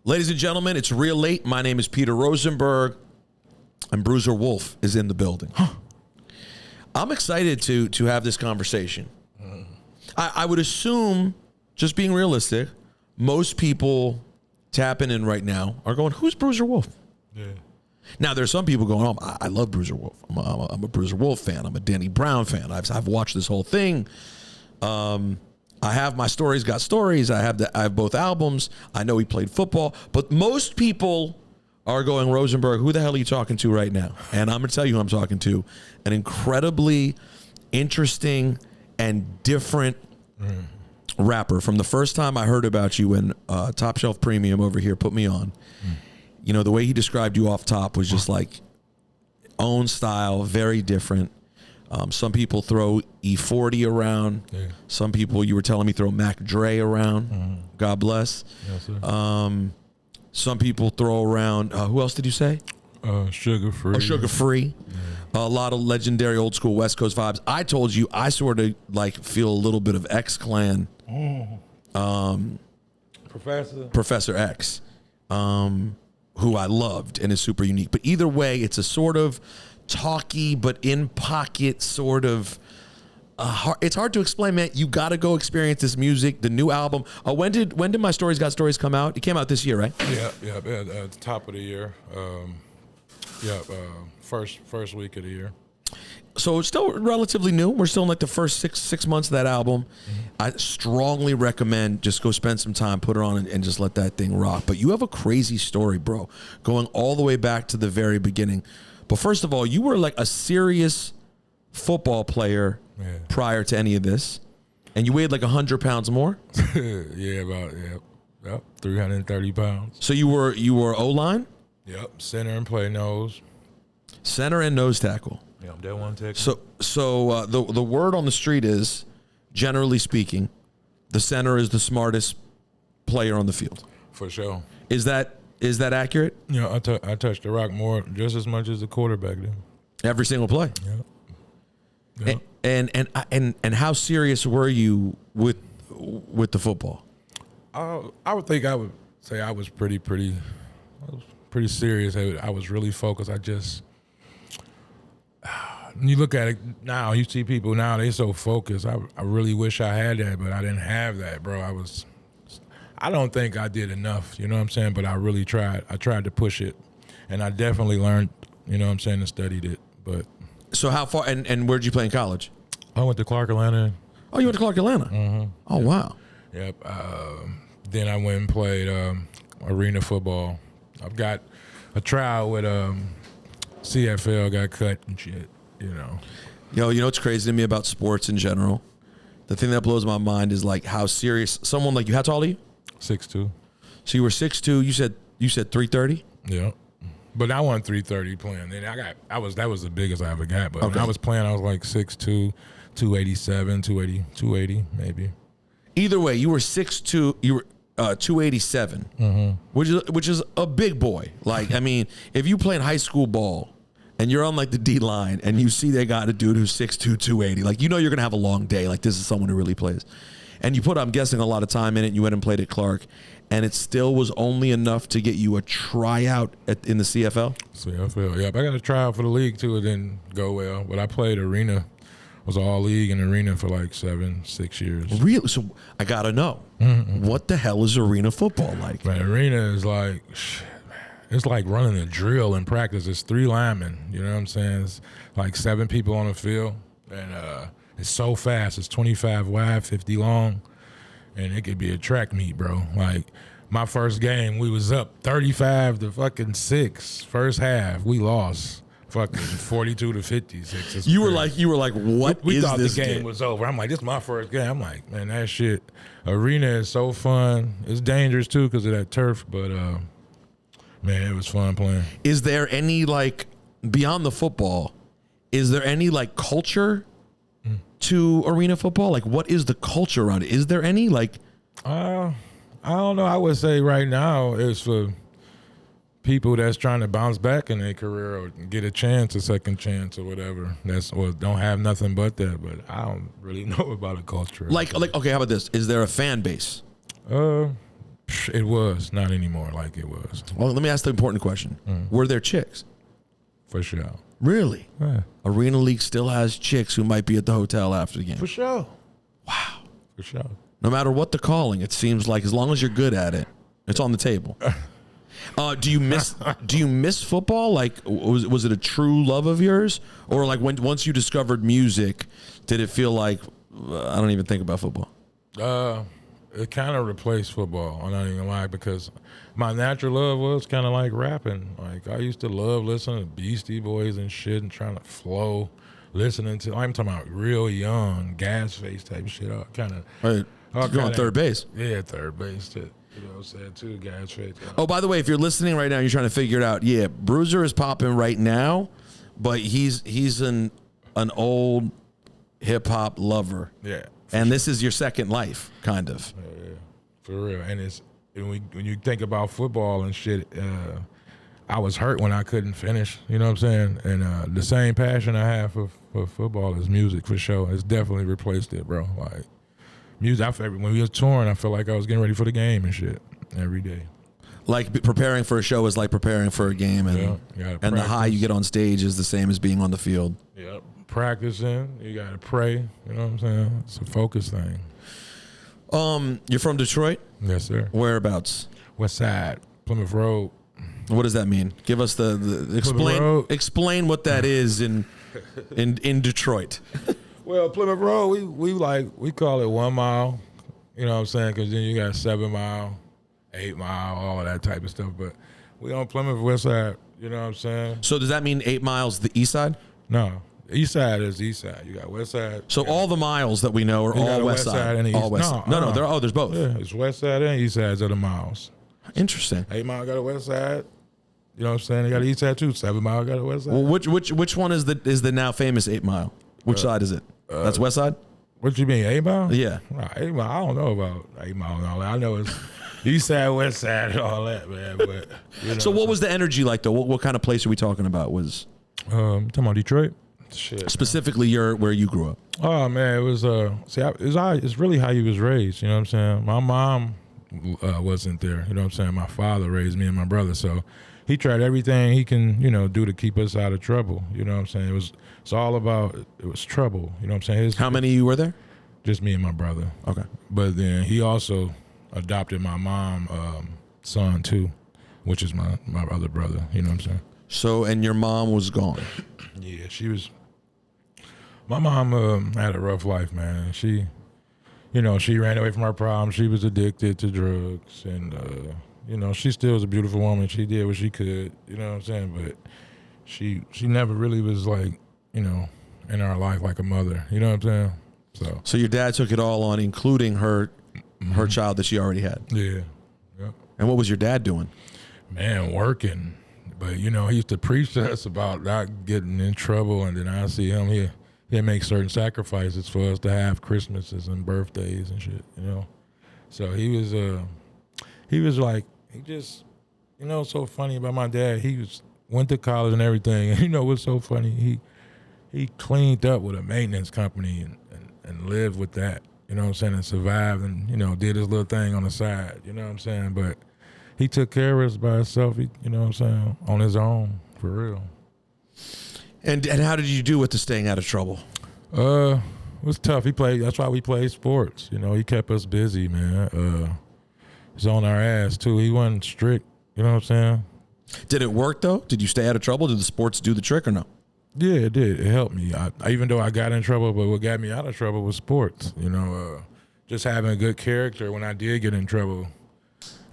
Ladies and gentlemen, it's real late. My name is Peter Rosenberg, and Bruiser Wolf is in the building. I'm excited to have this conversation. I would assume, just being realistic, most people tapping in right now are going, who's Bruiser Wolf? Yeah. Now, there's some people going, oh, I love Bruiser Wolf. I'm a Bruiser Wolf fan. I'm a Danny Brown fan. I've watched this whole thing. I have my Stories Got Stories. I have both albums. I know he played football. But most people are going, Rosenberg, who the hell are you talking to right now? And I'm going to tell you who I'm talking to. An incredibly interesting and different rapper. From the first time I heard about you when Top Shelf Premium over here put me on, you know, the way he described you off top was just like own style, very different. Some people throw E40 around. Yeah. Some people, you were telling me, throw Mac Dre around. God bless. Yes, sir. Some people throw around, who else did you say? Sugar Free. Oh, Sugar Free. Yeah. A lot of legendary old school West Coast vibes. I told you I sort of like feel a little bit of X-Clan. Professor X, who I loved and is super unique. But either way, it's a sort of talky but in pocket sort of it's hard to explain, man. You got to go experience this music. The new album, when did My Stories Got Stories come out? It came out this year, right? Yeah, at the top of the year. First week of the year. So it's still relatively new. We're still in like the first six months of that album. I strongly recommend just go spend some time, put it on, and just let that thing rock. But you have a crazy story, bro, going all the way back to the very beginning. But first of all, you were like a serious football player prior to any of this, and you weighed like 100 pounds more. About 330 pounds. So you were O-line? Yep, center and play nose. Center and nose tackle. Yeah, I'm that one tackle. So the word on the street is, generally speaking, the center is the smartest player on the field. For sure. Is that accurate? Yeah, I touched the rock more just as much as the quarterback did. Every single play. Yeah. And how serious were you with the football? I would say I was pretty serious. I was really focused. You look at it now, you see people now, they so focused. I really wish I had that, but I didn't have that, bro. I don't think I did enough, you know what I'm saying? But I really tried. I tried to push it, and I definitely learned, you know what I'm saying, and studied it. But so how far, and where'd you play in college? I went to Clark, Atlanta. Oh, you went to Clark, Atlanta? Mm-hmm. Oh, wow. Yep. Then I went and played arena football. I've got a trial with CFL, got cut and shit, you know. Yo, you know what's crazy to me about sports in general? The thing that blows my mind is like how serious someone like you. How tall are you? 6'2". So you were 6'2". You said 330. Yeah, but I wasn't 330 playing. Then that was the biggest I ever got. But okay. When I was playing, I was like 6'2", 287, 280 maybe. Either way, you were 6'2". You were 287, which is a big boy. Like, I mean, if you play in high school ball and you're on like the D line and you see they got a dude who's 6'2", 280, like, you know you're gonna have a long day. Like, this is someone who really plays. And you put, I'm guessing, a lot of time in it. You went and played at Clark, and it still was only enough to get you a tryout in the CFL? CFL, yeah. I got a tryout for the league, too. It didn't go well. But I played arena. Was all league and arena for like 6 years. Really? So I got to know, what the hell is arena football like? Man, arena is like, it's like running a drill in practice. It's 3 linemen, you know what I'm saying? It's like 7 people on the field. And it's so fast. It's 25 wide, 50 long, and it could be a track meet, bro. Like, my first game, we was up 35-6. First half, we lost fucking 42-56. You were like, what we is thought this the game was over. I'm like, this is my first game. I'm like, man, that shit. Arena is so fun. It's dangerous too because of that turf, but man, it was fun playing. Is there any, like, beyond the football, is there any like culture to arena football? Like, what is the culture around it? Is there any, like? I don't know. I would say right now it's for people that's trying to bounce back in their career or get a second chance or whatever. Or don't have nothing but that. But I don't really know about a culture. Like, okay, how about this? Is there a fan base? It was not anymore like it was. Well, let me ask the important question. Were there chicks? For sure. Really? Yeah. Arena League still has chicks who might be at the hotel after the game. For sure. Wow. For sure. No matter what the calling, it seems like as long as you're good at it, it's on the table. Do you miss football? Like, was it a true love of yours, or like once you discovered music, did it feel like I don't even think about football? It kind of replaced football. I'm not even gonna lie, because my natural love was kind of like rapping. Like I used to love listening to Beastie Boys and shit, and trying to flow, listening to. I'm talking about real young, gas face type shit. Kind of. Right. You're on third base. Yeah, third base too. You know what I'm saying, too, gas face. Oh, by the way, if you're listening right now, you're trying to figure it out. Yeah, Bruiser is popping right now, but he's an old hip hop lover. Yeah. And this is your second life, kind of. Yeah, for real. And when you think about football and shit, I was hurt when I couldn't finish. You know what I'm saying? And the same passion I have for football is music, for sure. It's definitely replaced it, bro. Like music, when we was touring, I felt like I was getting ready for the game and shit every day. Like preparing for a show is like preparing for a game, and the high you get on stage is the same as being on the field. Yep. Practicing, you gotta pray. You know what I'm saying? It's a focus thing. You're from Detroit? Yes, sir. Whereabouts? West Side, Plymouth Road. What does that mean? Give us explain what that is in Detroit. Well, Plymouth Road, we call it 1 mile. You know what I'm saying? Because then you got 7 mile, 8 mile, all of that type of stuff. But we on Plymouth West Side. You know what I'm saying? So does that mean 8 miles the east side? No. East side is east side. You got west side. So all the miles that we know are all west side. And east. All west side. No, there's both. Yeah, it's west side and east sides of the miles. Interesting. 8 mile got a west side. You know what I'm saying? They got an east side too. 7 mile got a west side. Well, which one is the now famous 8 mile? Which side is it? That's west side? What you mean, 8 mile? Yeah. 8 mile. I don't know about 8 mile and all that. I know it's east side, west side, and all that, man. But so what was the energy like though? What kind of place are we talking about? Was talking about Detroit? Shit, specifically where you grew up. Oh man, it was it's really how you was raised. You know what I'm saying? My mom wasn't there. You know what I'm saying? My father raised me and my brother, so he tried everything he can do to keep us out of trouble. You know what I'm saying? It's all about it was trouble. You know what I'm saying? How many of you were there? Just me and my brother. Okay, but then he also adopted my mom's son too, which is my other brother. You know what I'm saying? So, and your mom was gone. Yeah, she was. My mom had a rough life, man. She ran away from her problems. She was addicted to drugs, and she still was a beautiful woman. She did what she could, you know what I'm saying. But she never really was like, in our life like a mother. You know what I'm saying? So your dad took it all on, including her child that she already had. Yeah. Yep. And what was your dad doing? Man, working. But he used to preach to us about not getting in trouble, and then I see him here. He'd make certain sacrifices for us to have Christmases and birthdays and shit, So he was like, so funny about my dad. He went to college and everything. And what's so funny? He cleaned up with a maintenance company and lived with that, you know what I'm saying, and survived and, did his little thing on the side, you know what I'm saying? But he took care of us by himself, you know what I'm saying, on his own, for real. And how did you do with the staying out of trouble? It was tough. That's why we played sports. He kept us busy, man. He's on our ass too. He wasn't strict. You know what I'm saying? Did it work though? Did you stay out of trouble? Did the sports do the trick or no? Yeah, it did. It helped me. Even though I got in trouble, but what got me out of trouble was sports. Just having a good character. When I did get in trouble,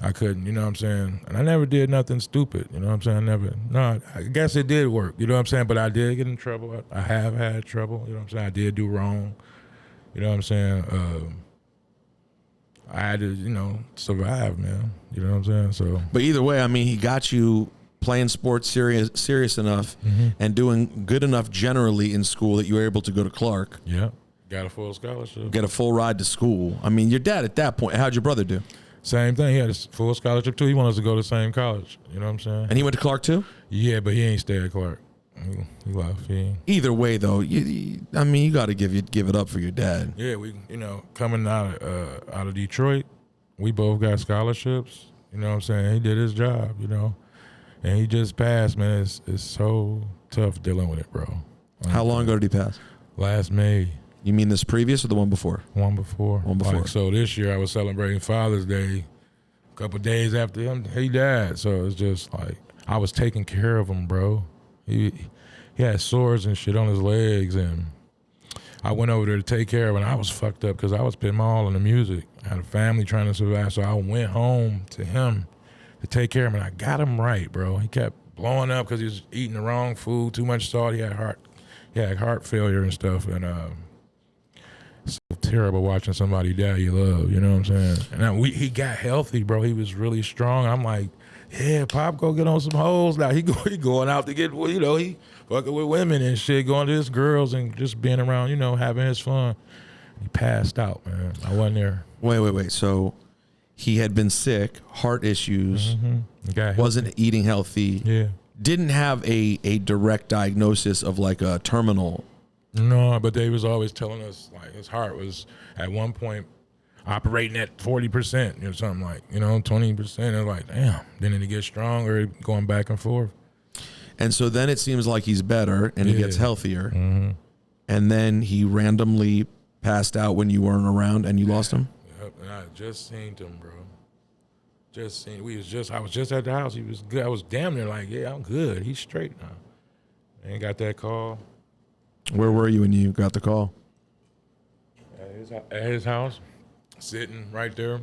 I couldn't, you know what I'm saying? And I never did nothing stupid, you know what I'm saying? I guess it did work, you know what I'm saying? But I did get in trouble. I have had trouble, you know what I'm saying? I did do wrong, you know what I'm saying? I had to, survive, man, you know what I'm saying? So. But either way, I mean, he got you playing sports serious enough and doing good enough generally in school that you were able to go to Clark. Yeah, got a full scholarship. Get a full ride to school. I mean, your dad at that point, how'd your brother do? Same thing. He had a full scholarship too. He wanted us to go to the same college. You know what I'm saying? And he went to Clark too? Yeah, but he ain't stay at Clark. He left. Either way, though, you got to give it up for your dad. Yeah, we coming out of Detroit, we both got scholarships. You know what I'm saying? He did his job, you know. And he just passed, man. It's so tough dealing with it, bro. How long ago did he pass? Last May. You mean this previous or the one before? One before. One before. Like, so this year I was celebrating Father's Day. A couple of days after him, he died. So it's just like I was taking care of him, bro. He had sores and shit on his legs, and I went over there to take care of him, and I was fucked up because I was putting my all in the music. I had a family trying to survive, so I went home to him to take care of him, and I got him right, bro. He kept blowing up because he was eating the wrong food, too much salt. He had heart failure and stuff, and it's so terrible watching somebody die you love, you know what I'm saying? And he got healthy, bro. He was really strong. I'm like, yeah, Pop, go get on some hoes now. He going out to get, you know, he fucking with women and shit, going to his girls and just being around, you know, having his fun. He passed out, man. I wasn't there. Wait. So he had been sick, heart issues, wasn't eating healthy. Yeah. Didn't have a direct diagnosis of like a terminal. No, but they was always telling us like his heart was at one point operating at 40%, you know, something like, you know, 20%. And like, damn, then it gets stronger, going back and forth. And so then it seems like he's better and he gets healthier. Mm-hmm. And then he randomly passed out when you weren't around and you lost him? Yep, and I just seen him, bro. I was just at the house. He was good. I was damn near like, yeah, I'm good. He's straight now. And got that call. Where were you when you got the call? At his house, sitting right there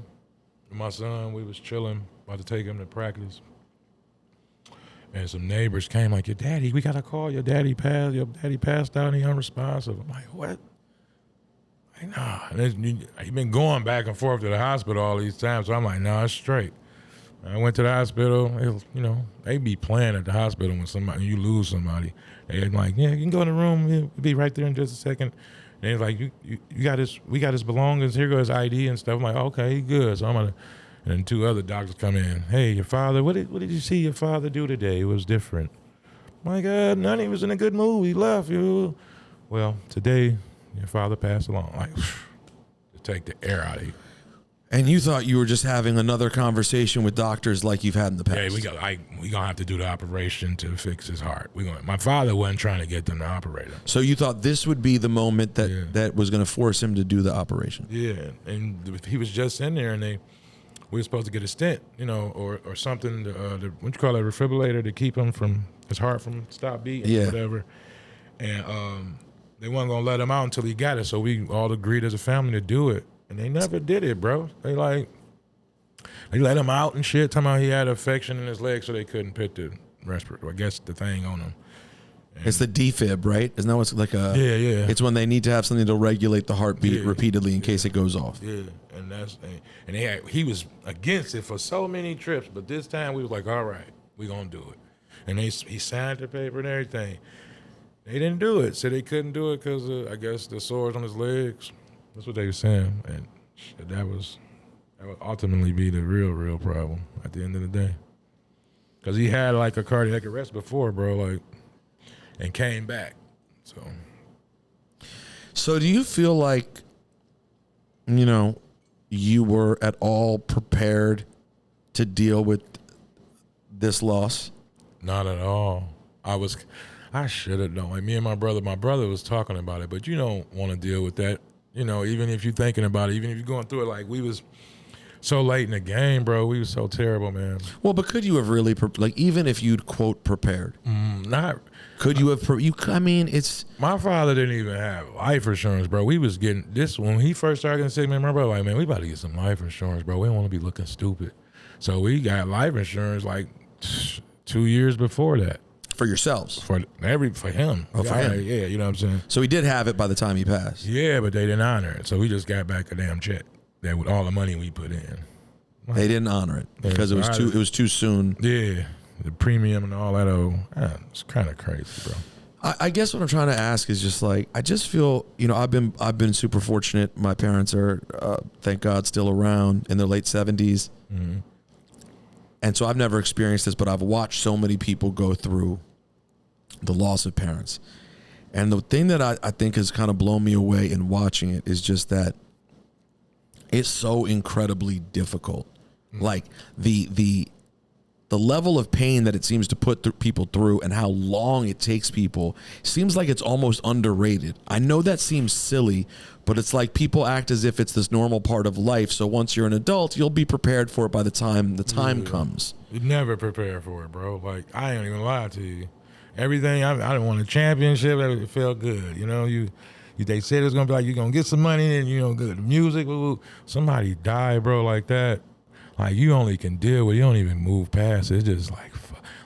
with my son. We was chilling, about to take him to practice. And some neighbors came like, your daddy, we got a call. Your daddy passed out and he unresponsive. I'm like, what? Like, nah. And he been going back and forth to the hospital all these times. So I'm like, nah, it's straight. I went to the hospital. You know, they be playing at the hospital when you lose somebody. They like, yeah, you can go in the room. We'll be right there in just a second. And it's like, we got his belongings. Here goes his ID and stuff. I'm like, okay, he good. So and then two other doctors come in. Hey, your father, what did you see your father do today? It was different. My God, none. He was in a good mood. He left. Well, today your father passed along. Like, to take the air out of you. And you thought you were just having another conversation with doctors like you've had in the past. Yeah, we gonna have to do the operation to fix his heart. My father wasn't trying to get them to operate him. So you thought this would be the moment that was going to force him to do the operation. Yeah, and he was just in there, and we were supposed to get a stent, you know, or something. What you call it, a defibrillator to keep his heart from stop beating, or whatever. And they weren't gonna let him out until he got it. So we all agreed as a family to do it. And they never did it, bro. They let him out and shit. Talking about he had an infection in his leg, so they couldn't put the respirator, I guess, the thing on him. And it's the defib, right? Isn't that what's like a? Yeah. It's when they need to have something to regulate the heartbeat repeatedly in case it goes off. Yeah, and he was against it for so many trips, but this time we was like, all right, we gonna do it. And he signed the paper and everything. They didn't do it, so they couldn't do it because I guess the sores on his legs. That's what they were saying, and that would ultimately be the real problem at the end of the day. Because he had like a cardiac arrest before, bro, like, and came back. So do you feel like, you know, you were at all prepared to deal with this loss? Not at all. I should have known. Like me and my brother was talking about it, but you don't want to deal with that. You know, even if you're thinking about it, even if you're going through it, like we was so late in the game, bro. We was so terrible, man. Well, but could you have really, even if you'd quote prepared? Not. Could you have? I mean, it's. My father didn't even have life insurance, bro. We was getting this when he first started getting sick. Man, my brother like, man, we about to get some life insurance, bro. We don't want to be looking stupid. So we got life insurance like 2 years before that. For yourselves? For him. Oh, for him. Yeah, you know what I'm saying? So he did have it by the time he passed. Yeah, but they didn't honor it. So we just got back a damn check that with all the money we put in. They didn't honor it because it was too soon. Yeah, the premium and all that. It's kind of crazy, bro. I guess what I'm trying to ask is just like, I just feel, you know, I've been super fortunate. My parents are, thank God, still around in their late 70s. Mm-hmm. And so I've never experienced this, but I've watched so many people go through the loss of parents. And the thing that I think has kind of blown me away in watching it is just that It's so incredibly difficult. Like the level of pain that it seems to put people through and how long it takes people seems like it's almost underrated. I know that seems silly, but it's like people act as if it's this normal part of life. So once you're an adult, you'll be prepared for it by the time comes. You never prepare for it, bro. Like, I ain't even lie to you. Everything, I didn't want a championship. It felt good. You know, they said it was going to be like, you're going to get some money and, you know, good music. Somebody died, bro, like that. Like, you only can deal with it. You don't even move past it. It's just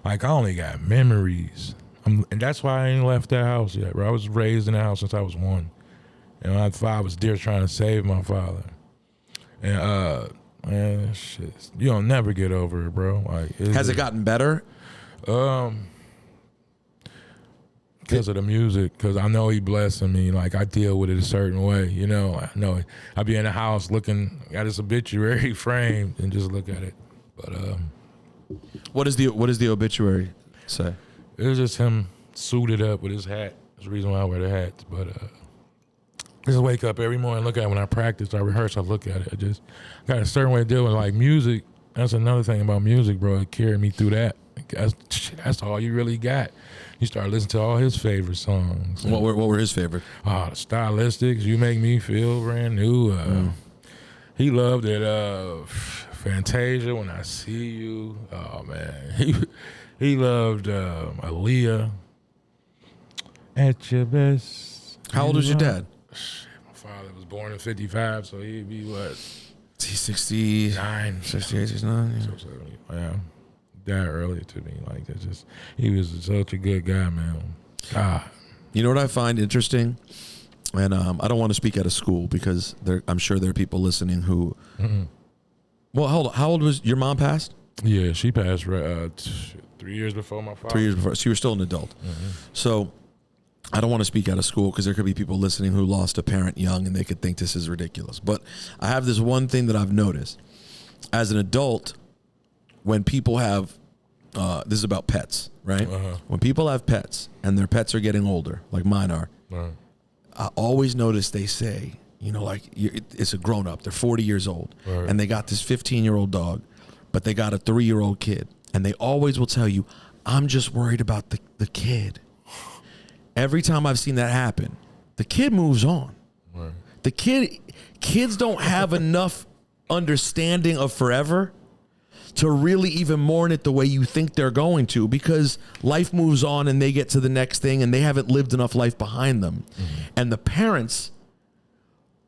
like I only got memories. And that's why I ain't left that house yet, bro. I was raised in that house since I was 1. And I was there trying to save my father. And, man, shit, you don't never get over it, bro. Like, Has it gotten better? Because of the music, because I know he blessing me. Like, I deal with it a certain way, you know. I know I be in the house looking at his obituary framed and just look at it. But what does the obituary say? It was just him suited up with his hat. That's the reason why I wear the hats. But I just wake up every morning, look at it. When I practice, I rehearse, I look at it. I just got a certain way of dealing with like music. That's another thing about music, bro. It carried me through that. That's all you really got. You start listening to all his favorite songs. What were his favorite? The Stylistics, You Make Me Feel Brand New. He loved it. Fantasia, When I See You. Oh man, he loved Aaliyah. At Your Best. How old was your dad? My father was born in 55, so he'd be what? 69, 68, 69. Yeah. Died earlier to me. Like, that's just, he was such a good guy, man. God. You know what I find interesting? And I don't want to speak out of school because I'm sure there are people listening who. Well, hold on. How old was your mom? Passed? Yeah, she passed 3 years before my father. 3 years before. So you were still an adult. So I don't want to speak out of school because there could be people listening who lost a parent young and they could think this is ridiculous. But I have this one thing that I've noticed. As an adult, when people have, this is about pets, right? When people have pets and their pets are getting older, like mine are, I always notice they say, you know, like it's a grown up, they're 40 years old, and they got this 15-year-old dog, but they got a 3-year-old kid. And they always will tell you, I'm just worried about the kid. Every time I've seen that happen, the kid moves on. The kids don't have enough understanding of forever to really even mourn it the way you think they're going to, because life moves on and they get to the next thing and they haven't lived enough life behind them. And the parents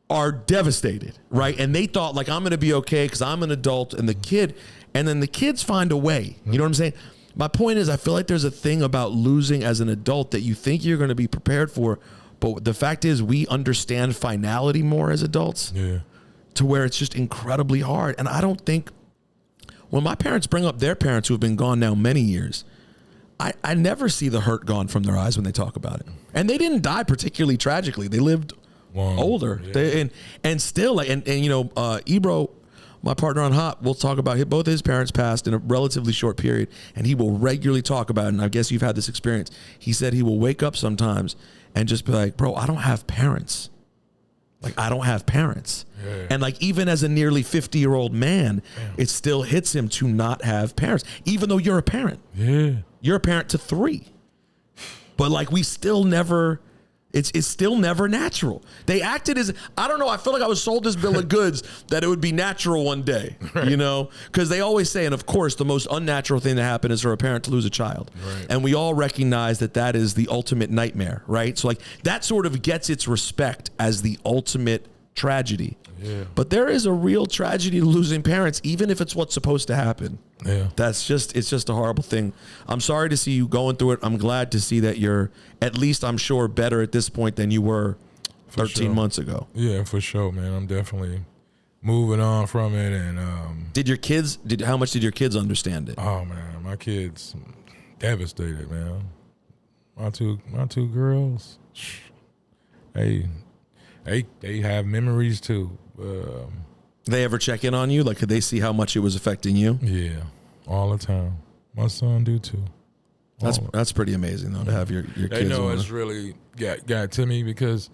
are devastated, right? And they thought, like, I'm going to be okay because I'm an adult, and then the kids find a way. You know what I'm saying? My point is, I feel like there's a thing about losing as an adult that you think you're going to be prepared for, but the fact is we understand finality more as adults to where it's just incredibly hard. And I don't think, when my parents bring up their parents who have been gone now many years, I never see the hurt gone from their eyes when they talk about it. And they didn't die particularly tragically. They lived older. And still, like, and you know, Ebro, my partner on Hot, will talk about both his parents passed in a relatively short period, and he will regularly talk about it. And I guess you've had this experience. He said he will wake up sometimes and just be like, bro, I don't have parents. Like, I don't have parents. And like, even as a nearly 50-year-old man, it still hits him to not have parents, even though you're a parent. You're a parent to 3. But like, we still never, it's still never natural. They acted as, I don't know, I feel like I was sold this bill of goods that it would be natural one day, you know? Because they always say, and of course, the most unnatural thing to happen is for a parent to lose a child. And we all recognize that that is the ultimate nightmare, right? So like, that sort of gets its respect as the ultimate tragedy. But there is a real tragedy to losing parents, even if it's what's supposed to happen. It's just a horrible thing. I'm sorry to see you going through it. I'm glad to see that you're, at least I'm sure, better at this point than you were 13 months ago. Yeah, for sure, man. I'm definitely moving on from it. And how much did your kids understand it? Oh man, my kids devastated, man. My two girls, they have memories too. They ever check in on you? Like, could they see how much it was affecting you? Yeah, all the time. My son do too. That's pretty amazing though, to have your kids. They know it's really got to me because,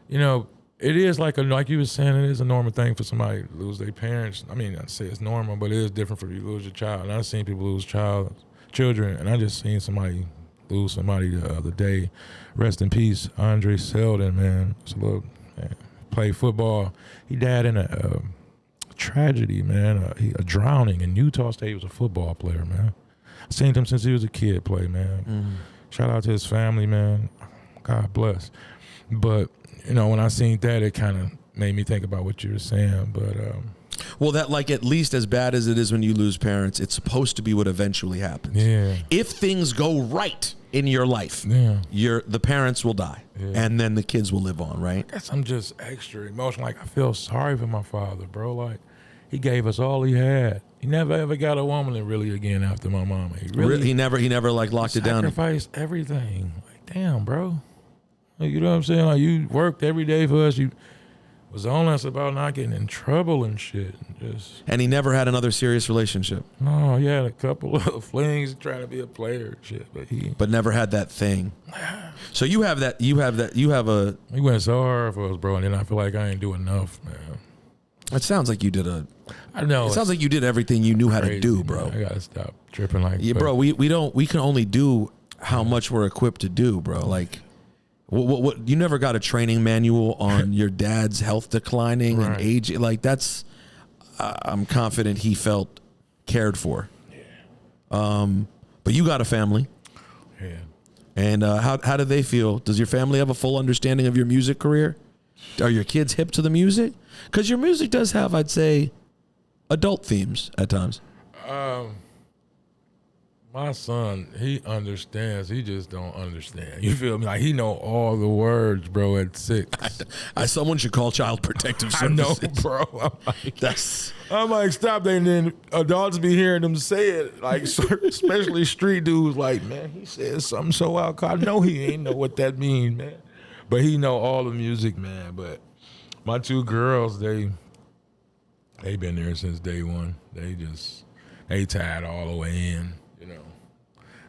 you know, It is like you were saying, it is a normal thing for somebody to lose their parents. I mean, I'd say it's normal, but it is different for you to lose your child. And I've seen people lose children, and I just seen somebody lose somebody the other day. Rest in peace, Andre Selden, man. It's a little man, played football. He died in a tragedy, man. A drowning in Utah State. He was a football player, man. I've seen him since he was a kid play, man. Mm-hmm. Shout out to his family, man. God bless. But you know, when I seen that, it kind of made me think about what you were saying. But well, that like at least as bad as it is when you lose parents, it's supposed to be what eventually happens. Yeah. If things go right in your life, the parents will die, and then the kids will live on, right? I guess I'm just extra emotional. Like I feel sorry for my father, bro. Like he gave us all he had. He never ever got a woman really again after my mama. He never like locked it down. Sacrificed everything. Like damn, bro. Like, you know what I'm saying? Like you worked every day for us. You was on us about not getting in trouble and shit. And he never had another serious relationship. No, he had a couple of flings trying to be a player and shit, but never had that thing. So you have a. He went so hard for us, bro, and then I feel like I ain't do enough, man. It sounds like you did I know. It sounds like you did everything you knew how to do, bro. Man. I gotta stop tripping like. Yeah, bro. We can only do how much we're equipped to do, bro. Like. What you never got a training manual on your dad's health declining and age? Like that's, I'm confident he felt cared for. Yeah. But you got a family. Yeah. And how do they feel? Does your family have a full understanding of your music career? Are your kids hip to the music? Because your music does have, I'd say, adult themes at times. My son, he understands. He just don't understand. You feel me? Like he know all the words, bro. At 6, someone should call Child Protective Services. I know, bro. I'm like, stop that. And then adults be hearing them say it, like especially street dudes. Like, man, he said something so out. I know he ain't know what that means, man. But he know all the music, man. But my 2 girls, they been there since day one. They tied all the way in.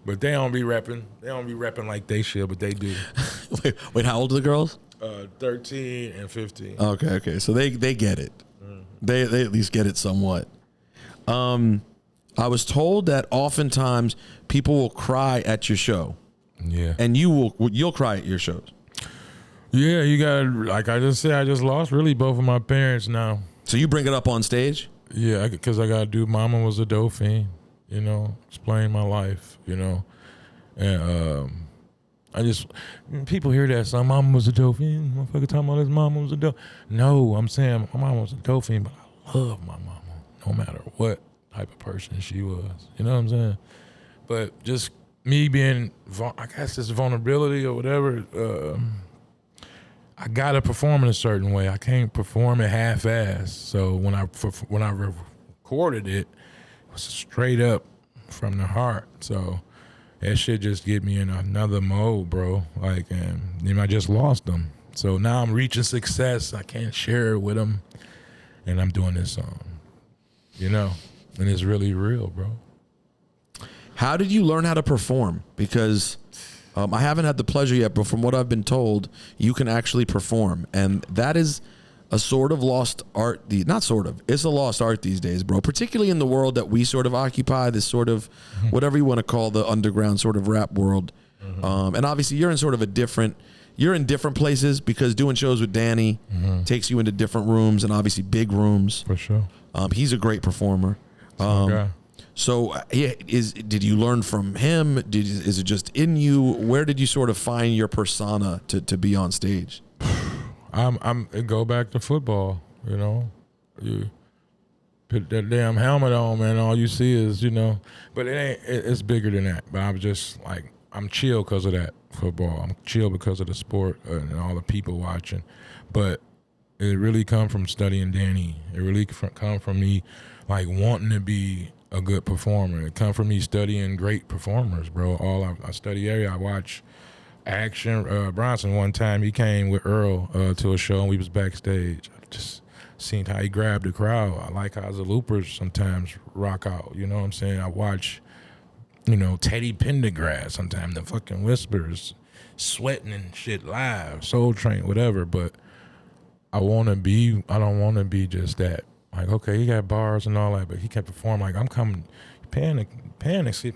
But they don't be repping. They don't be repping like they should, but they do. Wait, how old are the girls? 13 and 15. Okay. So they get it. Mm-hmm. They at least get it somewhat. I was told that oftentimes people will cry at your show. Yeah. And you'll cry at your shows. Yeah, you got, like I just said, I just lost really both of my parents now. So you bring it up on stage? Yeah, because I got to do Mama Was a Dope Fiend. You know, explain my life, you know. And people hear that song, Mama was a dope fiend. Motherfucker talking about his mama was a dope. No, I'm saying my mama was a dope fiend, but I love my mama, no matter what type of person she was. You know what I'm saying? But just me being, I guess this vulnerability or whatever, I got to perform in a certain way. I can't perform it half-assed. So when I recorded it, it was straight up from the heart. So that shit just get me in another mode, bro. Like, and then I just lost them. So now I'm reaching success. I can't share it with them. And I'm doing this song, you know, and it's really real, bro. How did you learn how to perform? Because I haven't had the pleasure yet, but from what I've been told, you can actually perform. And that is a sort of lost art. Not sort of. It's a lost art these days, bro. Particularly in the world that we sort of occupy, this sort of whatever you want to call the underground sort of rap world. Mm-hmm. And obviously you're in sort of you're in different places because doing shows with Danny takes you into different rooms and obviously big rooms. For sure. He's a great performer. So did you learn from him? Is it just in you? Where did you sort of find your persona to be on stage? Go back to football, you know. You put that damn helmet on, man, all you see is, you know. But it's bigger than that. But I'm just like, I'm chill because of that football. I'm chill because of the sport and all the people watching. But it really come from studying Danny. It really come from me, like, wanting to be a good performer. It come from me studying great performers, bro. I study area. I watch Action. Bronson, one time, he came with Earl to a show, and we was backstage. I just seen how he grabbed the crowd. I like how the loopers sometimes rock out. You know what I'm saying? I watch, you know, Teddy Pendergrass sometimes, the fucking Whispers, sweating and shit live, Soul Train, whatever. But I don't want to be just that. Like, okay, he got bars and all that, but he kept performing like, I'm coming, panic,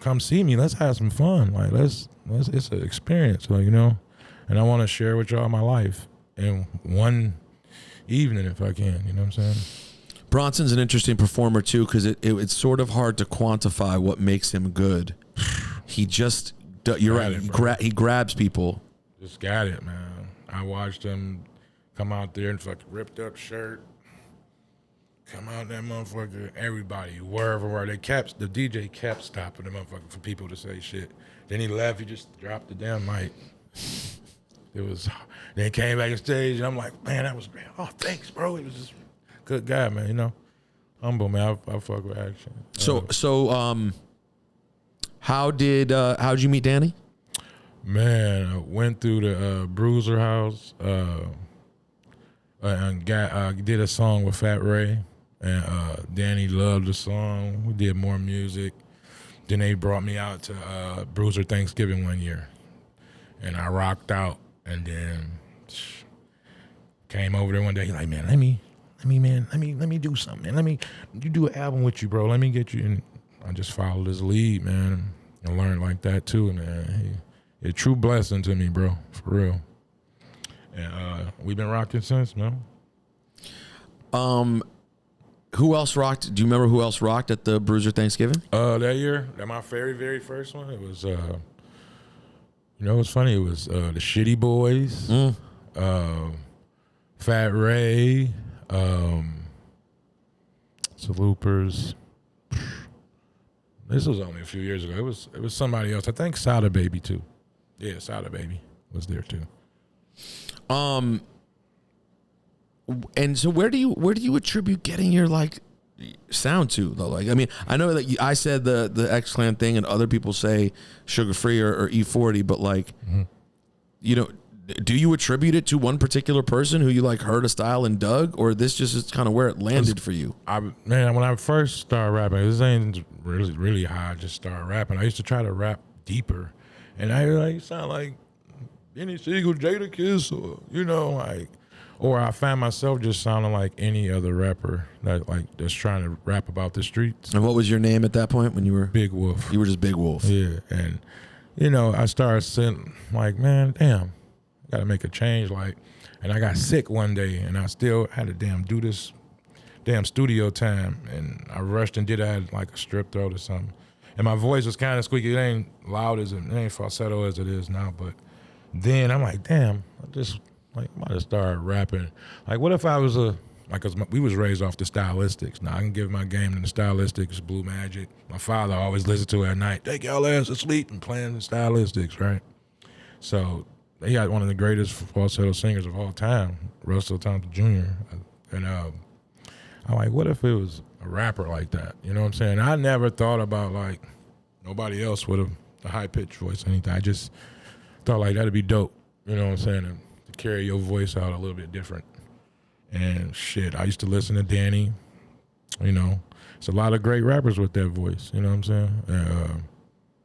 come see me. Let's have some fun. Like, it's an experience, like, you know, and I want to share with y'all my life in one evening if I can, you know what I'm saying? Bronson's an interesting performer too, because it's sort of hard to quantify what makes him good. He just, you're right, he grabs people. Just got it, man. I watched him come out there and fucking ripped up shirt. Come out that motherfucker, everybody, wherever the DJ kept stopping the motherfucker for people to say shit. Then he left, he just dropped the damn mic. Then he came back on stage, and I'm like, man, that was great. Oh, thanks, bro. He was just a good guy, man, you know. Humble, man. I fuck with action. How'd you meet Danny? Man, I went through the Bruiser house and did a song with Fat Ray. And Danny loved the song. We did more music. Then they brought me out to Bruiser Thanksgiving one year, and I rocked out. And then came over there one day. He's like, man, let me do something, man. You do an album with you, bro. Let me get you. And I just followed his lead, man, and learned like that too, man. He a true blessing to me, bro, for real. And we've been rocking since, man. Who else rocked? Do you remember who else rocked at the Bruiser Thanksgiving? That year, my very, very first one, it was, you know, it was funny. It was the Shitty Boys, Fat Ray, Salupers. This was only a few years ago. It was somebody else. I think Sada Baby too. Yeah, Sada Baby was there too. And so where do you attribute getting your like sound to though? Like, I mean, I know that I said the X-Clan thing, and other people say Sugar Free or E40, but like, you know, do you attribute it to one particular person who you like heard a style and dug, or this just is kind of where it landed for you? Man, when I first started rapping, this ain't really how I just started rapping. I used to try to rap deeper, and I like sound like any Siegel, Jada Kiss, or you know, like. Or I found myself just sounding like any other rapper that's trying to rap about the streets. And what was your name at that point when you were? Big Wolf. You were just Big Wolf. Yeah, and you know, I started saying like, man, damn, I got to make a change. Like, and I got sick one day, and I still had to do this studio time, and I rushed and I had like a strep throat or something, and my voice was kind of squeaky. It ain't loud it ain't falsetto as it is now, but then I'm like, damn, I might have started rapping. Like, what if I was cause we was raised off the stylistics. Now I can give my game to the stylistics, Blue Magic. My father always listened to it at night. Take y'all ass to sleep and playing the stylistics, right? So they got one of the greatest falsetto singers of all time, Russell Thompson Jr. And I'm like, what if it was a rapper like that? You know what I'm saying? I never thought about like nobody else with a high pitched voice or anything. I just thought like that'd be dope. You know what I'm saying? And carry your voice out a little bit different. And shit, I used to listen to Danny, you know. It's a lot of great rappers with that voice, you know what I'm saying?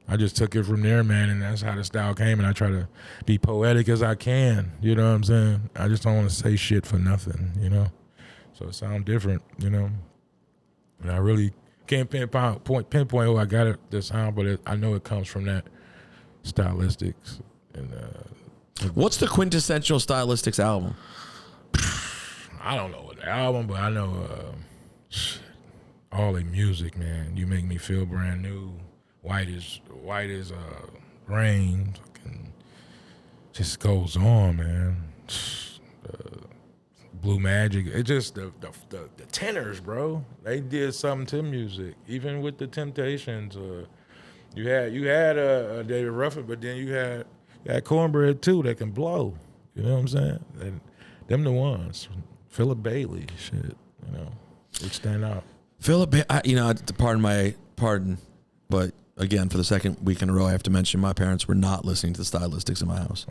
I just took it from there, man, and that's how the style came, and I try to be poetic as I can, you know what I'm saying? I just don't want to say shit for nothing, you know? So it sounds different, you know? And I really can't pinpoint who I got the sound, but I know it comes from that stylistics. And what's the quintessential stylistics album? I don't know what the album, but I know all the music, man. You Make Me Feel Brand New, White as Rain, just goes on, man. Blue Magic, it just the tenors, bro. They did something to music, even with the Temptations. You had David Ruffin, but then you had Cornbread too that can blow. You know what I'm saying? And them the ones. Philip Bailey, shit. You know, they stand out. Philip, you know, pardon, but again, for the second week in a row, I have to mention my parents were not listening to the stylistics in my house.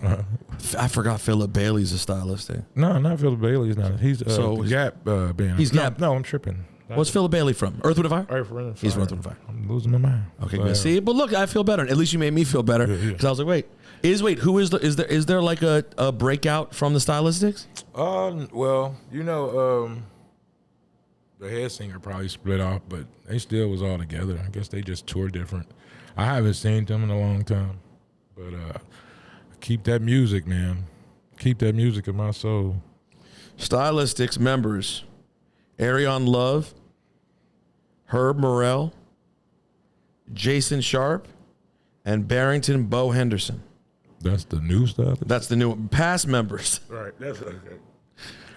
I forgot Philip Bailey's a stylist. No, not Philip Bailey. He's not. He's Gap band. He's Gap. No, I'm tripping. What's Philip Bailey from? Earth, Wind & Fire? Earth, Wind & Fire. He's from Earth, Wind & Fire. I'm losing my mind. Okay, good. See, but look, I feel better. At least you made me feel better because I was like, wait. Who is there like a breakout from the Stylistics? Well, the head singer probably split off, but they still was all together. I guess they just tour different. I haven't seen them in a long time, but keep that music, man. Keep that music in my soul. Stylistics members: Arion Love, Herb Morrell, Jason Sharp, and Barrington Bo Henderson. That's the new stuff? That's the new past members. Right. That's okay.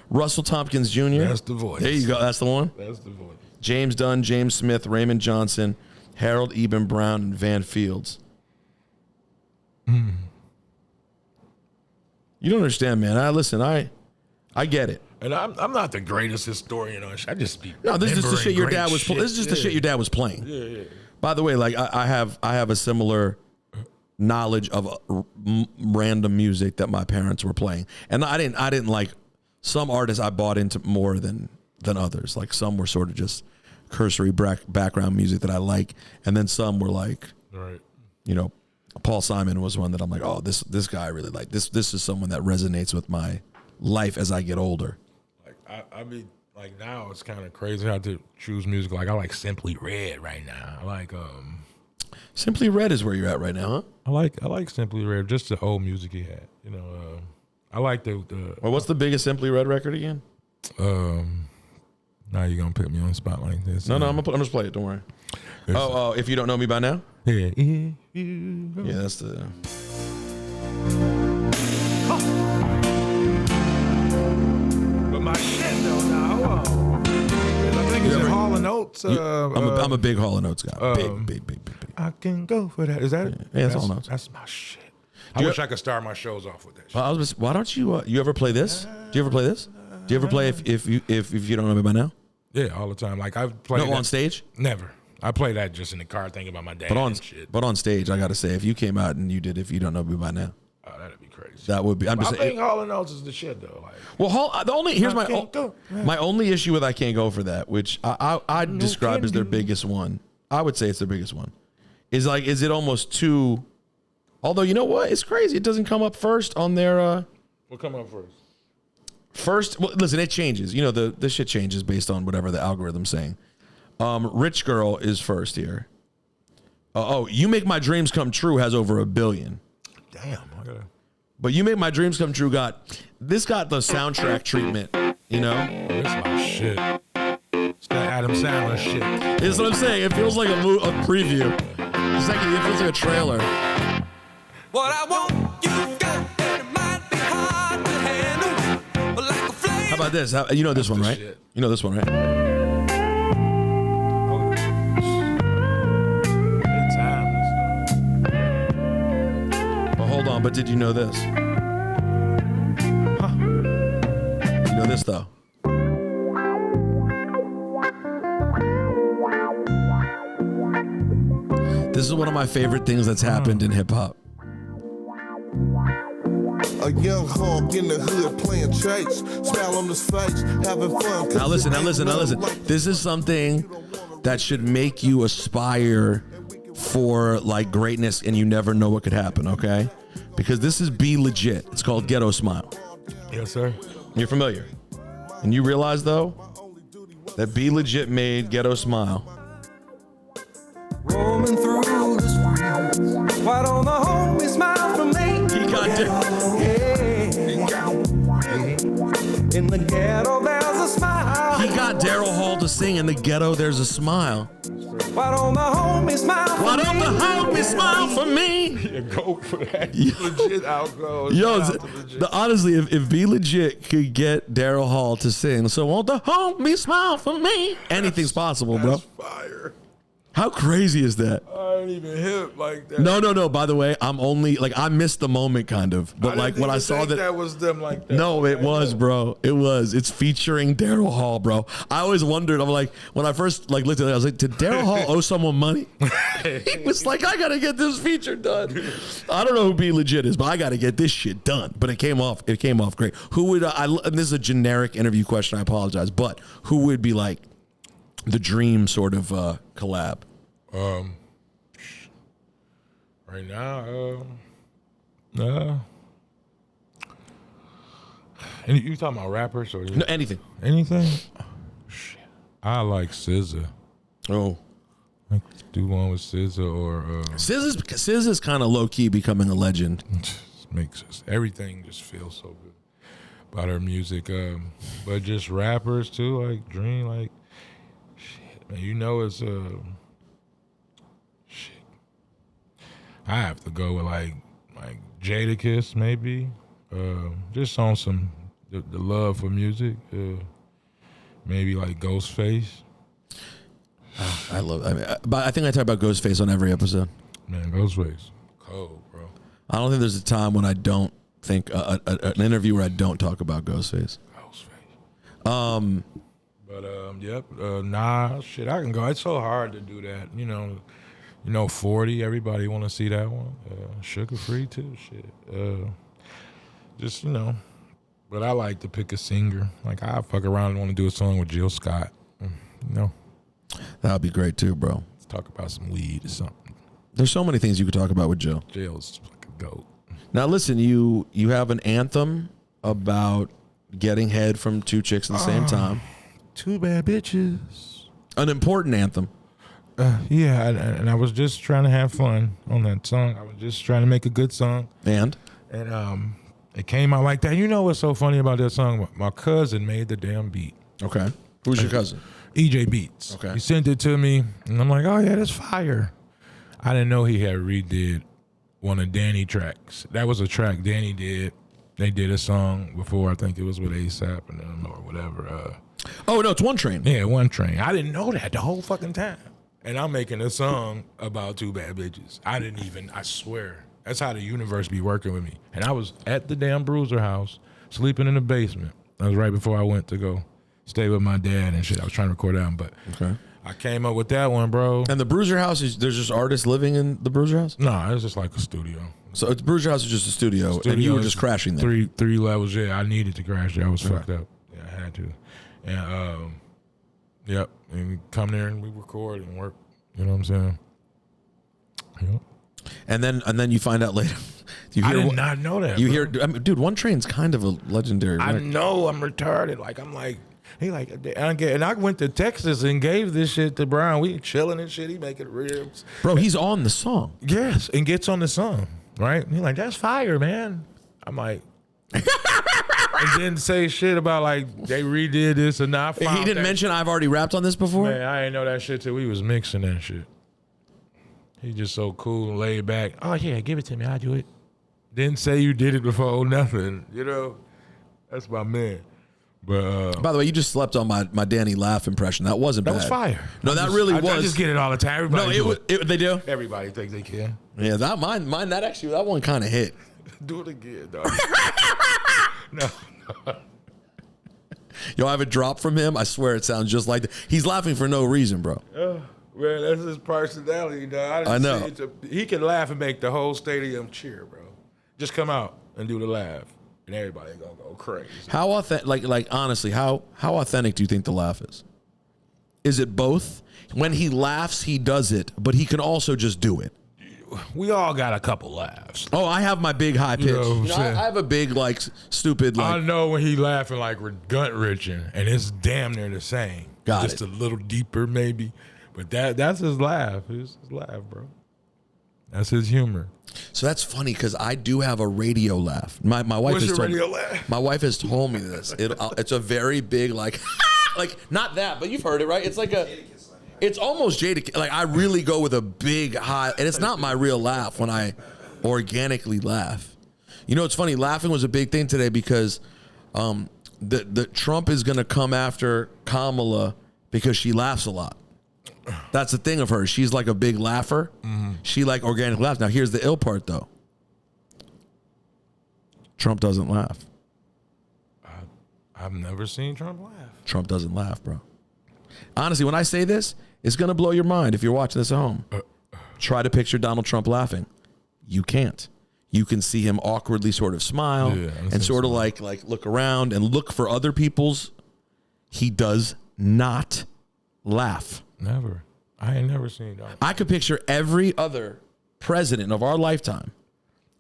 Russell Tompkins Jr. That's the voice. There you go. That's the one. That's the voice. James Dunn, James Smith, Raymond Johnson, Harold Eben Brown, and Van Fields. You don't understand, man. I get it. And I'm not the greatest historian on shit. I just be this is just the shit your dad was. shit. This is just the shit your dad was playing. Yeah. By the way, like I have a similar knowledge of random music that my parents were playing, and I didn't like some artists I bought into more than others. Like some were sort of just cursory background music that I like, and then some were like, right. Paul Simon was one that I'm like, oh, this guy I really like. This is someone that resonates with my life as I get older. Like I mean, like now it's kind of crazy how to choose music. Like I like Simply Red right now. I like Simply Red is where you're at right now, huh? I like Simply Red, just the old music he had. I like the. Well, what's the biggest Simply Red record again? Now you're gonna put me on the spot like this. No, I'm just play it. Don't worry. If you don't know me by now. Yeah. Yeah, that's the. But my shit though, now hold on. I think it's Hall and Oates. I'm a big Hall and Oates guy. Big. I can go for that. Is that it? Yeah, that's Hall and Oates. That's my shit. I wish I could start my shows off with that shit. Why don't you? You ever play this? Do you ever play this? Do you ever play if you don't know me by now? Yeah, all the time. Like I've played. No, on stage? Never. I play that just in the car thinking about my dad and shit. But on stage, I gotta say, if you came out and you did if you don't know me by now, oh, that'd be crazy. That would be. I think Hall and Oates is the shit though. Like, well, here's my only issue with I Can't Go For That, which I describe as their biggest one. I would say it's their biggest one. Is it almost too? Although you know what, it's crazy. It doesn't come up first on their. What come up first? First, well, listen, it changes. The shit changes based on whatever the algorithm's saying. Rich Girl is first here. You Make My Dreams Come True has over 1 billion. Damn. But You Make My Dreams Come True got the soundtrack treatment, That's my shit. It's that Adam Sandler shit. That's what I'm saying. It feels like a preview. It feels like a trailer. What I want, you got, and it might be hard to handle, like a flame. How about this? You know this one, right? Shit. You know this one, right? Hold on, but did you know this? Huh. You know this, though? This is one of my favorite things that's happened in hip-hop. A young hog in the hood playing chase, smile on his face, having fun. Now listen. This is something that should make you aspire for like greatness, and you never know what could happen, okay? Because this is Be Legit. It's called Ghetto Smile. Yes, sir. You're familiar. And you realize, though, that Be Legit made Ghetto Smile. Roaming through the streets, why don't the homie smile for me? He got In the ghetto, there's a smile. He got Daryl Hall to sing In the Ghetto, There's a Smile. Why don't the homie smile for me? Why don't the homie smile for me? Yeah, go for that. Yo. Legit outgo. Honestly, if Be Legit could get Daryl Hall to sing, so won't the homie smile for me? Anything's possible, bro. That's fire. How crazy is that? I ain't even hip like that. No. By the way, I'm only like I missed the moment kind of, but like when I saw that was them like that. No, it was, bro. It was. It's featuring Daryl Hall, bro. I always wondered. I'm like, when I first like looked at it, I was like, did Daryl Hall owe someone money? He was like, I gotta get this feature done. I don't know who Be Legit is, but I gotta get this shit done. But it came off. It came off great. Who would? And this is a generic interview question. I apologize, but who would be like the dream sort of collab? Right now, And you talking about rappers or No, anything. anything? Oh, shit. I like SZA. Oh. Like do one with SZA or SZA's kind of low key becoming a legend. just makes us everything just feels so good about her music. But just rappers too, like Dream, like shit, man. You know it's shit. I have to go with like Jadakiss maybe. Just on some the love for music. Maybe like Ghostface. I mean, but I think I talk about Ghostface on every episode. Man, Ghostface, cold, bro. I don't think there's a time when I don't think an interview where I don't talk about Ghostface. Yep. Nah, shit, I can go. It's so hard to do that. You know, 40. Everybody want to see that one. Sugar Free too. Shit. Just but I like to pick a singer. Like I fuck around and want to do a song with Jill Scott. That would be great too, bro. Let's talk about some weed or something. There's so many things you could talk about with Jill. Jill's like a goat. Now listen, you have an anthem about getting head from two chicks at the same time. Two bad bitches. An important anthem. Yeah, and I was just trying to have fun on that song. I was just trying to make a good song. And it came out like that. You know what's so funny about that song? My cousin made the damn beat. okay. Who's your cousin? EJ Beats. Okay. He sent it to me, and I'm like, oh, yeah, that's fire. I didn't know he had redid one of Danny tracks. That was a track Danny did. They did a song before, I think it was with ASAP and them or whatever. Oh, no, it's One Train. Yeah, One Train. I didn't know that the whole fucking time. And I'm making a song about two bad bitches. I swear. That's how the universe be working with me. And I was at the damn Bruiser house, sleeping in the basement. That was right before I went to go stay with my dad and shit. I was trying to record that, but Okay. I came up with that one, bro. And the Bruiser House there's just artists living in the Bruiser House? No, it's just like a studio. So it's Bruiser House is just a studio and you were just crashing there. Three levels, yeah. I needed to crash there. I was fucked up. Yeah, I had to. And yep. And we come there and we record and work. You know what I'm saying? Yep. And then you find out later. I did not know that. You bro. hear, I mean, dude, One Train's kind of a legendary I record. know I'm retarded. And I went to Texas and gave this shit to Brian. We chilling and shit. He making ribs. Bro, he's on the song. Yes, and gets on the song, right? He like, that's fire, man. I'm like, and didn't say shit about like they redid this and not. He didn't mention I've already rapped on this before? Man, I didn't know that shit till we was mixing that shit. He just so cool and laid back. Oh yeah, give it to me. I'll do it. Didn't say you did it before, nothing. You know, that's my man. But by the way, you just slept on my Danny Laugh impression. That wasn't bad. that was fire. No, that really was. I just get it all the time. Everybody No, they do. Everybody thinks they can. Yeah, that mine. That one kind of hit. Do it again, dog. No. Yo, I have a drop from him. I swear it sounds just like that. He's laughing for no reason, bro. Man, that's his personality, dog. I know. He can laugh and make the whole stadium cheer, bro. Just come out and do the laugh, and everybody gonna go crazy. How authentic? Like honestly, how authentic do you think the laugh is? Is it both? When he laughs, he does it, but he can also just do it. We all got a couple laughs. Oh, I have my big high pitch. You know what I'm saying? I have a big like stupid like. I know when he laughing like we're gut wrenching, and it's damn near the same. Got just it. a little deeper, maybe. But that's his laugh. It's his laugh, bro. That's his humor. So that's funny because I do have a radio laugh. My wife What's has your told radio me, laugh? My wife has told me this. It's a very big like like not that, but you've heard it, right? It's like it's almost Jada. Like I really go with a big high, and it's not my real laugh when I organically laugh. You know, it's funny. Laughing was a big thing today because the Trump is going to come after Kamala because she laughs a lot. That's the thing of her. She's like a big laugher. Mm-hmm. She like organic laughs. Now here's the ill part though. Trump doesn't laugh. I've never seen Trump laugh. Trump doesn't laugh, bro. Honestly, when I say this, it's going to blow your mind if you're watching this at home. Try to picture Donald Trump laughing. You can't. You can see him awkwardly sort of smile and sort of like look around and look for other people's. He does not laugh. Never. I ain't never seen that. I could picture every other president of our lifetime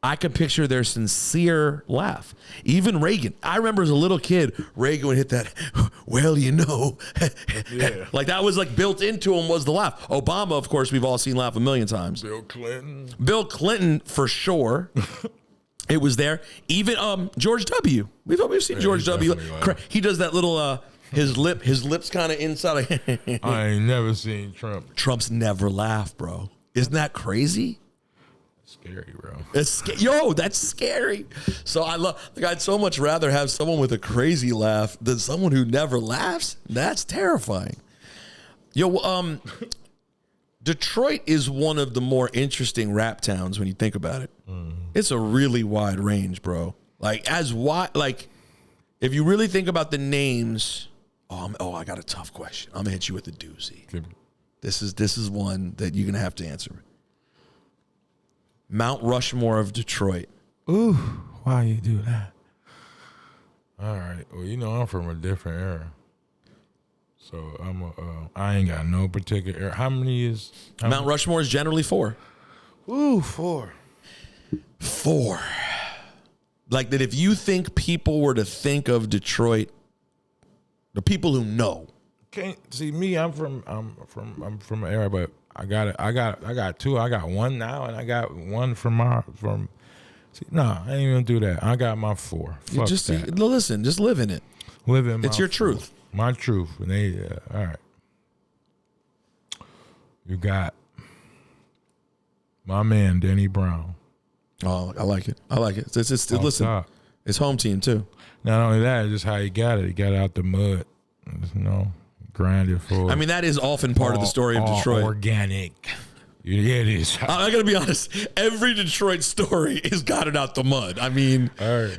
I could picture their sincere laugh. Even Reagan. I remember as a little kid, Reagan would hit that, well, you know. Yeah. Like that was like built into him was the laugh. Obama, of course, we've all seen laugh a million times. Bill Clinton, for sure. It was there. Even George W. We've seen George W. He does that little his lips kind of inside. I ain't never seen Trump. Trump's never laughed, bro. Isn't that crazy? Scary, bro. Yo, that's scary. So I'd so much rather have someone with a crazy laugh than someone who never laughs. That's terrifying. Yo, Detroit is one of the more interesting rap towns when you think about it. It's a really wide range, bro. Like as wide, like if you really think about the names. I got a tough question. I'm gonna hit you with a doozy. This is one that you're gonna have to answer. Mount Rushmore of Detroit. Ooh, why you do that? All right. Well, you know I'm from a different era, so I ain't got no particular era. How many is Mount Rushmore is generally 4. Ooh, 4. 4. Like that. If you think people were to think of Detroit, the people who know. Can't see me. I'm from an era, but I got 2. I got 1 now, and I got 1 from. See, no, I ain't even do that. I got my 4. Fuck that. Listen, just live in it. Live in. It's your 4. truth. My truth, and they. All right. You got my man Denny Brown. Oh, I like it. Listen, top. It's home team too. Not only that, it's just how he got it. He got it out the mud, grinded for. I mean, that is often part of the story of Detroit. Organic. Yeah, it is. I gotta be honest. Every Detroit story is got it out the mud. I mean,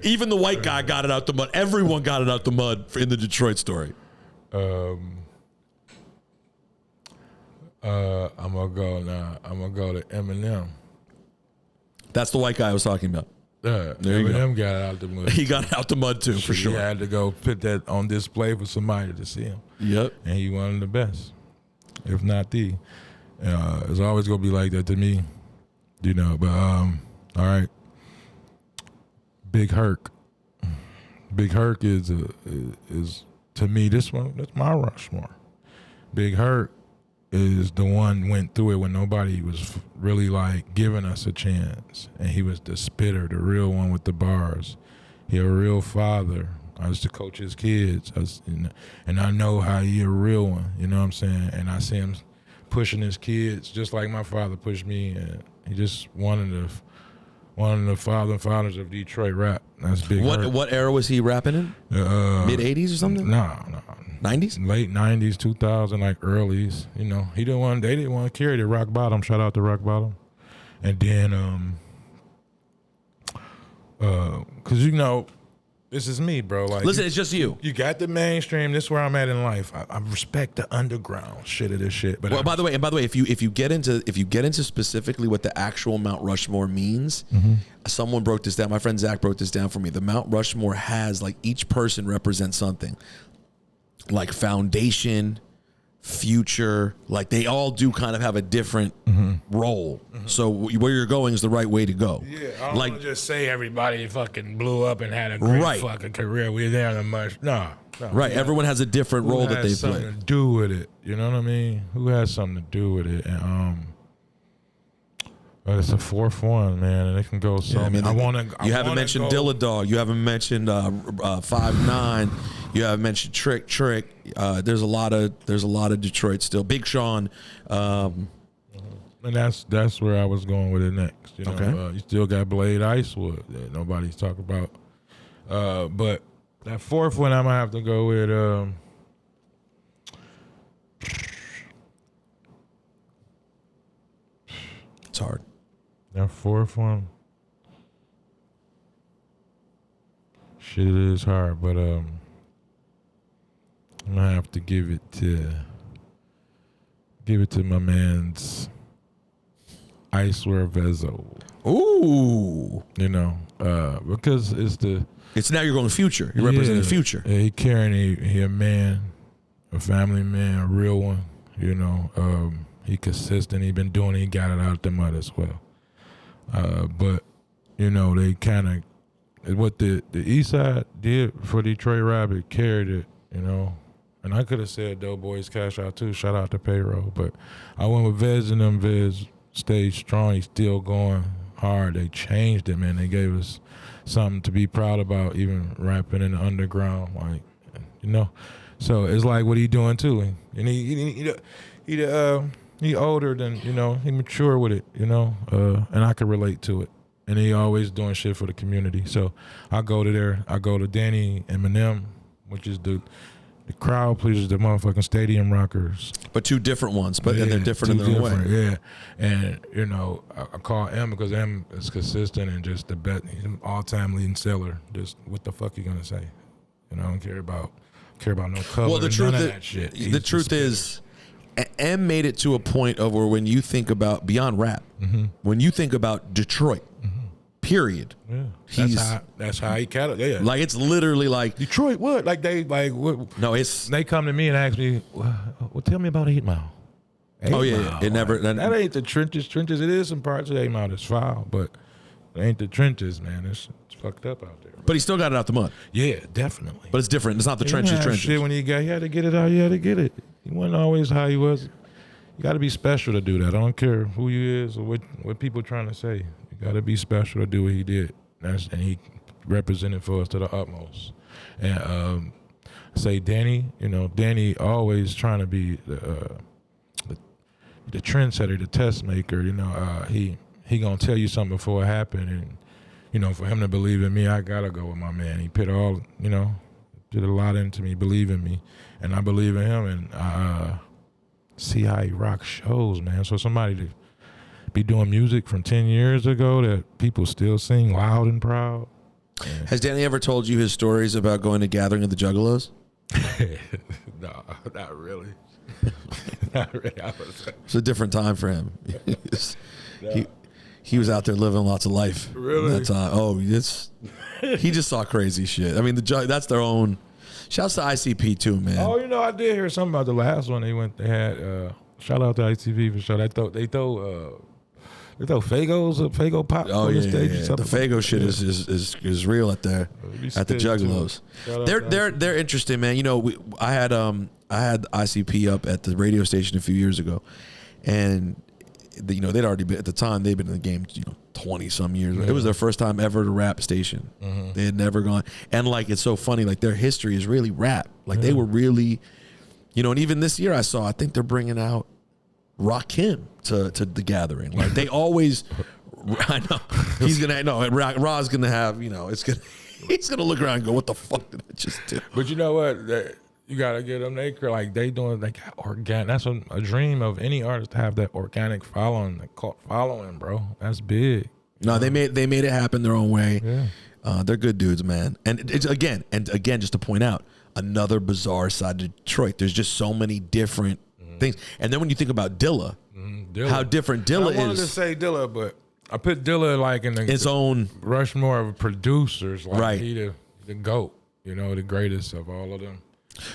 even the white guy got it out the mud. Everyone got it out the mud in the Detroit story. I'm gonna go now. I'm gonna go to Eminem. That's the white guy I was talking about. There you go. Eminem got it out the mud. He got it out the mud too, for sure. He had to go put that on display for somebody to see him. Yep. And he one of the best, if not the. It's always gonna be like that to me, But all right, Big Herc. Big Herc is to me this one. That's my Rushmore. Big Herc is the one went through it when nobody was really like giving us a chance, and he was the spitter, the real one with the bars. He a real father. I used to coach his kids, and I know how he a real one. You know what I'm saying? And I see him pushing his kids just like my father pushed me, and he just one of the fathers of Detroit rap. That's Big Herc. What era was he rapping in? Mid 80s or something? No. 90s? Late 90s, 2000, like earlys. They didn't want to carry the Rock Bottom. Shout out to Rock Bottom. And then, because this is me, bro. Like, listen, it's just you. You got the mainstream. This is where I'm at in life. I respect the underground shit of this shit. But by the way, if you get into specifically what the actual Mount Rushmore means, someone broke this down. My friend Zach broke this down for me. The Mount Rushmore has like each person represents something, like foundation, future. Like they all do kind of have a different role. So where you're going is the right way to go. Yeah, I don't want to just say everybody fucking blew up and had a great fucking career. We're there in the much. No. Right. Everyone has a different role that they play. Something to do with it. You know what I mean? Who has something to do with it? And but it's a 4th one, man, and it can go so. You haven't mentioned Dilla Dog. You haven't mentioned 5'9". You haven't mentioned Trick. There's a lot of Detroit still. Big Sean. And that's where I was going with it next. You still got Blade Icewood that nobody's talking about. But that 4th one, I'm gonna have to go with. It's hard. That 4th one. Shit, it is hard, but I'm gonna have to give it to my man's Icewear Vezo. Ooh. Because it's now you're going future. You're representing the future. Yeah, he carrying he a man, a family man, a real one. He consistent. He been doing it. He got it out the mud as well. But you know, they kind of, what the East Side did for Detroit Rap, it carried it, you know. And I could have said Doughboys Cash Out too, shout out to Payroll. But I went with Vez and them. Vez stayed strong. He's still going hard. They changed it, man. They gave us something to be proud about, even rapping in the underground, like, you know. So it's like what he doing too. And he older than, you know, he mature with it, you know, and I can relate to it. And he always doing shit for the community. So I go to there. I go to Danny and Eminem, which is the crowd pleasers, the motherfucking stadium rockers. But two different ones, but and they're different in their own way. Yeah, and you know, I call M because M is consistent and just the best. He's an all-time leading seller. Just what the fuck you gonna say? You know, I don't care about no color. Well, the truth none of is, that shit. The truth is, M made it to a point of where when you think about beyond rap, when you think about Detroit, period. Yeah, that's how he yeah. Like it's literally like Detroit. What? Like they like what? No, it's they come to me and ask me, well tell me about 8 Mile. 8 Mile. It never. Like, that ain't the trenches. Trenches. It is some parts of 8 Mile that's foul, but it ain't the trenches, man. It's fucked up out there. But he still got it out the mud. Yeah, definitely. But it's different. It's not the trenches. Shit, when he had to get it out, he had to get it. He wasn't always how he was. You got to be special to do that. I don't care who you is or what people trying to say. You got to be special to do what he did. And he represented for us to the utmost. And say Danny, you know, Danny always trying to be the trendsetter, the test maker. You know, he gonna tell you something before it happened, and you know, for him to believe in me, I gotta go with my man. He put all, you know, did a lot into me, believe in me, and I believe in him, and I see how he rocks shows, man. So somebody to be doing music from 10 years ago that people still sing loud and proud. Man. Has Danny ever told you his stories about going to Gathering of the Juggalos? No, not really. Not really. It's a different time for him. He was out there living lots of life. Really? That time. Oh, he just saw crazy shit. I mean, that's their own. Shouts to ICP too, man. Oh, you know, I did hear something about the last one. They had shout out to ICP for sure. They throw Fago pop on the stage. Yeah. The Fago shit is real at the Juggalos. They're interesting, man. You know, I had ICP up at the radio station a few years ago, and you know, they'd already been, at the time, they'd been in the game, you know, 20 some years. Yeah. It was their first time ever to rap station. They had never gone. And like, it's so funny, like their history is really rap. Like they were really, you know, and even this year I think they're bringing out Rakim to the Gathering. Like they always, I know, Ra's going to have, you know, he's going to look around and go, what the fuck did I just do? But you know what? You gotta get them. They doing like organic. That's a dream of any artist to have that organic following, that cult following, bro. That's big. No, they made it happen their own way. Yeah. They're good dudes, man. And it's again, just to point out another bizarre side of Detroit. There's just so many different things. And then when you think about Dilla, how different Dilla is. I wanted to say Dilla, but I put Dilla like in its own Rushmore of producers. Like right. He the GOAT. You know, the greatest of all of them.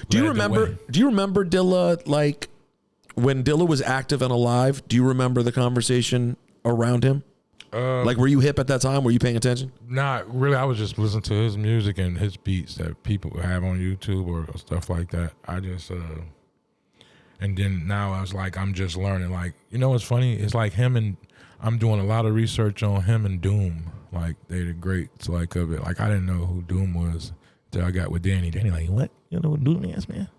Do you remember Dilla, like when Dilla was active and alive? Do you remember the conversation around him? Like, were you hip at that time? Were you paying attention? Not really. I was just listening to his music and his beats that people have on YouTube or stuff like that. I just and then now I was like, I'm just learning. Like, you know what's funny? It's like him and I'm doing a lot of research on him and Doom. Like, they the greats like of it. Like, I didn't know who Doom was until I got with Danny. Danny like, what? You know what Doom is, man?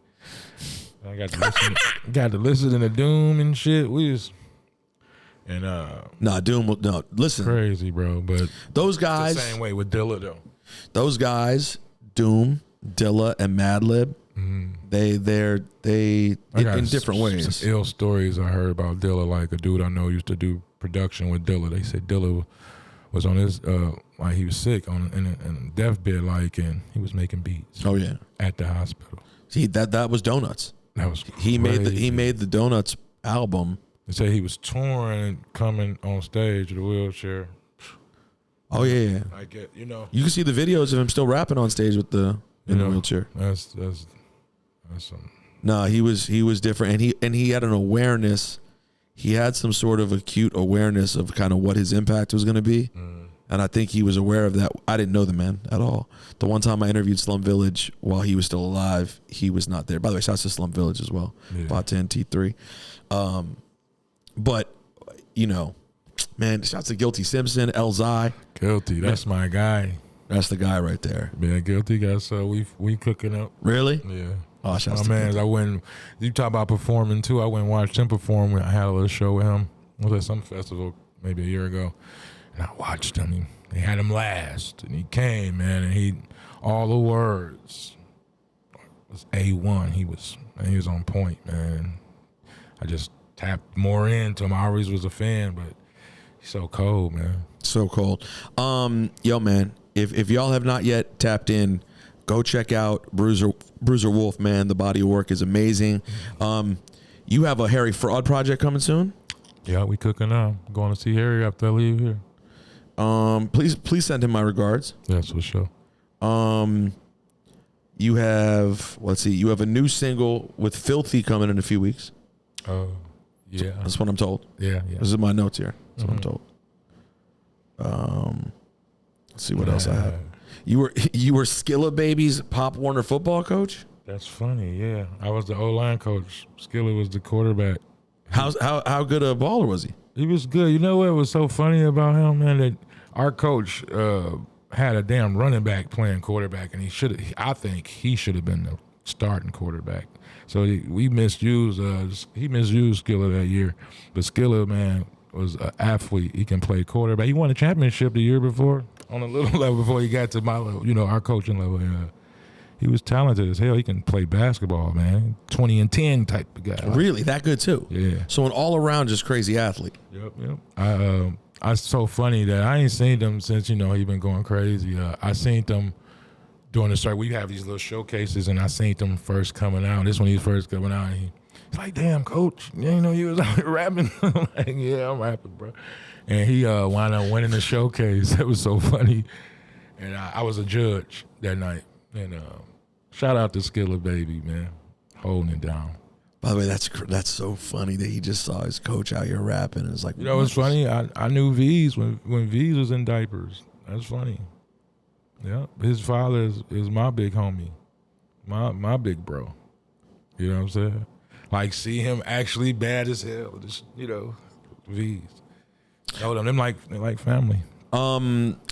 I got to listen to Doom and shit. We was and Doom. No, listen, crazy, bro. But those guys, it's the same way with Dilla though. Those guys, Doom, Dilla, and Madlib, they in different ways. Some ill stories I heard about Dilla. Like a dude I know used to do production with Dilla. They said Dilla was on his like he was sick in a deathbed, like, and he was making beats. Oh yeah, at the hospital. See that was Donuts. That was he made the Donuts album. They say he was torn and coming on stage with a wheelchair. Oh yeah. I get, you know. You can see the videos of him still rapping on stage with the wheelchair. That's something. No, he was different, and he had an awareness. He had some sort of acute awareness of kind of what his impact was going to be, And I think he was aware of that. I didn't know the man at all. The one time I interviewed Slum Village while he was still alive, he was not there. By the way, shouts to Slum Village as well. Yeah. Bot 10 T3. But, you know, man, shouts to Guilty Simpson, Elzai. Guilty, that's my guy. That's the guy right there. Yeah, Guilty got we cooking up. Really? Yeah. Oh, shouts to man, Guilty. I went. You talk about performing too. I went and watched him perform. I had a little show with him. I was at some festival maybe a year ago, and I watched him. They had him last, and he came, man, and all the words was A1. He was on point, man. I just tapped more into him. I always was a fan, but he's so cold, man. So cold. Yo, man, if y'all have not yet tapped in, go check out Bruiser Wolf, man. The body of work is amazing. You have a Harry Fraud project coming soon? Yeah, we cooking up. I'm going to see Harry after I leave here. Please send him my regards. That's for sure. You have, you have a new single with Filthy coming in a few weeks. Oh, yeah. That's what I'm told. Yeah. This is my notes here. That's what I'm told. Let's see what else I have. You were Skilla Baby's Pop Warner football coach? That's funny, yeah. I was the O-line coach. Skilla was the quarterback. How good a baller was he? He was good. You know what was so funny about him, man? That our coach had a damn running back playing quarterback, and I think he should have been the starting quarterback. So we misused. He misused Skilla that year, but Skilla, man, was an athlete. He can play quarterback. He won a championship the year before on a little level before he got to my level, our coaching level. He was talented as hell. He can play basketball, man. 20 and 10 type of guy. Really? That good too? Yeah. So an all-around just crazy athlete. Yep. It's so funny that I ain't seen them since, he been going crazy. I seen them during the start. We have these little showcases, and I seen them first coming out. This when he was first coming out, and he's like, damn, coach, you ain't know you was out here rapping? I'm like, yeah, I'm rapping, bro. And he wound up winning the showcase. That was so funny. And I was a judge that night. And shout out to Skilla Baby, man, holding it down. By the way, that's so funny that he just saw his coach out here rapping. And it's like, what's funny? I knew V's when V's was in diapers. That's funny. Yeah, his father is my big homie, my big bro. You know what I'm saying? Like, see him actually bad as hell. Just, V's. Know them like family. All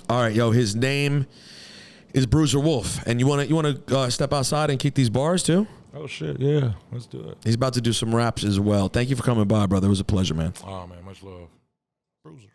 right, yo, his name is Bruiser Wolf, and you wanna step outside and kick these bars too? Oh shit, yeah, let's do it. He's about to do some raps as well. Thank you for coming by, brother. It was a pleasure, man. Oh man, much love, Bruiser.